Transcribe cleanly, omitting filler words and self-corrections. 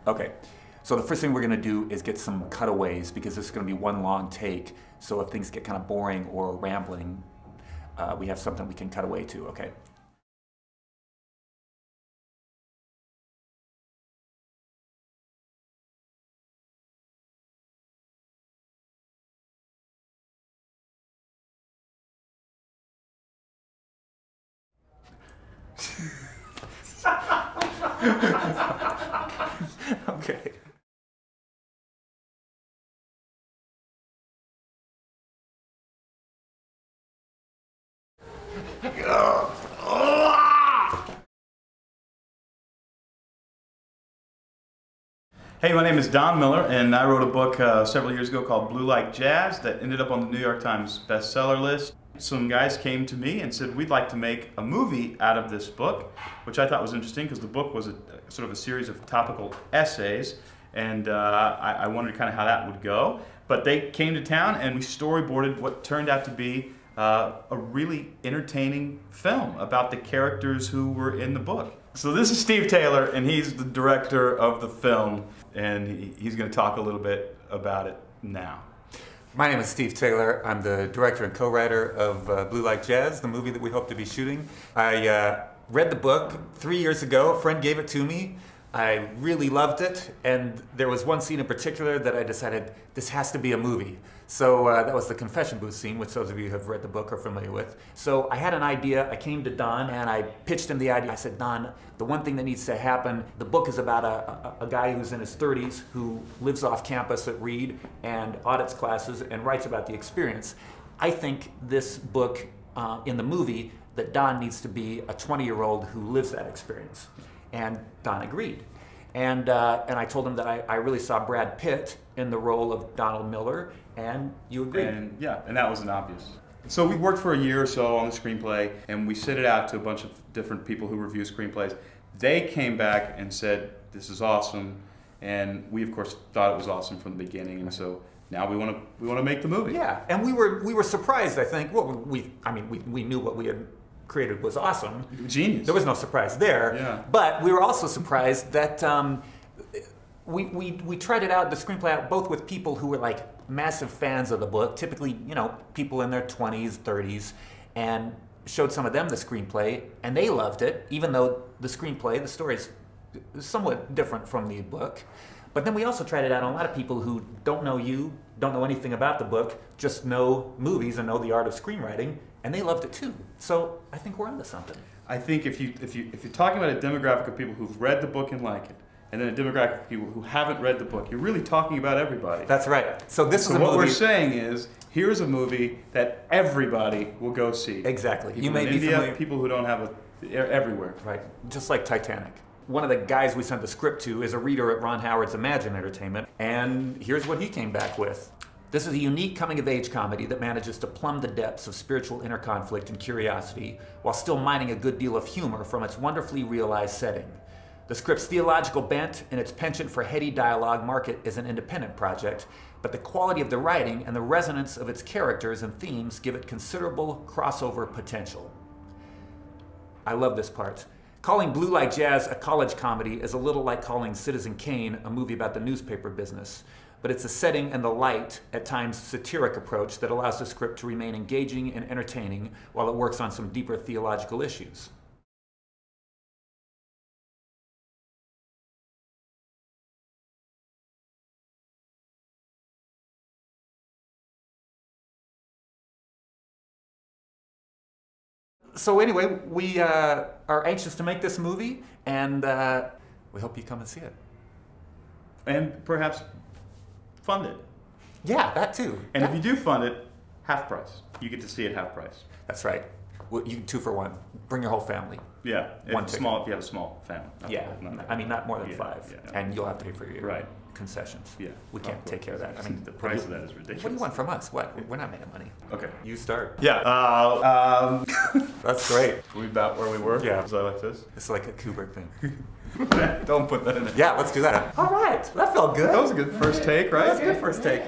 Okay, so the first thing we're going to do is get some cutaways because this is going to be one long take. So if things get kind of boring or rambling, we have something we can cut away to, okay? Okay. Hey, my name is Don Miller, and I wrote a book several years ago called Blue Like Jazz that ended up on the New York Times bestseller list. Some guys came to me and said, we'd like to make a movie out of this book, which I thought was interesting because the book was sort of a series of topical essays, and I wondered kind of how that would go. But they came to town and we storyboarded what turned out to be a really entertaining film about the characters who were in the book. So this is Steve Taylor, and he's the director of the film, and he's going to talk a little bit about it now. My name is Steve Taylor. I'm the director and co-writer of Blue Like Jazz, the movie that we hope to be shooting. I read the book 3 years ago. A friend gave it to me. I really loved it, and there was one scene in particular that I decided this has to be a movie. So that was the confession booth scene, which those of you who have read the book are familiar with. So I had an idea. I came to Don and I pitched him the idea. I said, Don, the one thing that needs to happen, the book is about a guy who's in his 30s who lives off campus at Reed and audits classes and writes about the experience. I think this book in the movie that Don needs to be a 20-year-old who lives that experience. And Don agreed. And I told him that I really saw Brad Pitt in the role of Donald Miller, and you agreed. And yeah, and that wasn't obvious. So we worked for a year or so on the screenplay, and we sent it out to a bunch of different people who review screenplays. They came back and said, this is awesome, and we of course thought it was awesome from the beginning, and so now we want to make the movie. Yeah, and we were surprised, I think. Well, we knew what we had created was awesome. Genius. There was no surprise there. Yeah. But we were also surprised that we tried it out, the screenplay out, both with people who were like massive fans of the book, typically, you know, people in their 20s, 30s, and showed some of them the screenplay, and they loved it, even though the screenplay, the story is somewhat different from the book. But then we also tried it out on a lot of people who don't know you, don't know anything about the book, just know movies and know the art of screenwriting, and they loved it too. So I think we're onto something. I think if you're talking about a demographic of people who've read the book and like it, and then a demographic of people who haven't read the book, you're really talking about everybody. That's right. So this is a what movie. We're saying is, here's a movie that everybody will go see. Exactly. People You may in be India, familiar. people who don't have everywhere. Right. Just like Titanic. One of the guys we sent the script to is a reader at Ron Howard's Imagine Entertainment, and here's what he came back with. This is a unique coming-of-age comedy that manages to plumb the depths of spiritual inner conflict and curiosity while still mining a good deal of humor from its wonderfully realized setting. The script's theological bent and its penchant for heady dialogue mark it as an independent project, but the quality of the writing and the resonance of its characters and themes give it considerable crossover potential. I love this part. Calling Blue Like Jazz a college comedy is a little like calling Citizen Kane a movie about the newspaper business, but it's a setting and the light, at times satiric approach that allows the script to remain engaging and entertaining while it works on some deeper theological issues. So anyway, we are anxious to make this movie, and we hope you come and see it. And perhaps fund it. Yeah, that too. And yeah. if you do fund it, half price. You get to see it half price. That's right. Well, you 2 for 1. Bring your whole family. Yeah, if you have a small family. I mean, not more than 5. Yeah. And you'll have to pay for your concessions. Yeah. We can't take care of that. I mean, the price of that is ridiculous. What do you want from us? What? We're not making money. Okay. You start. Yeah. That's great. Are we about where we were? Yeah. Was I like this? It's like a Kubrick thing. Don't put that in it. Yeah, let's do that. All right. That felt good. That was a good first take, right? That was a good first take.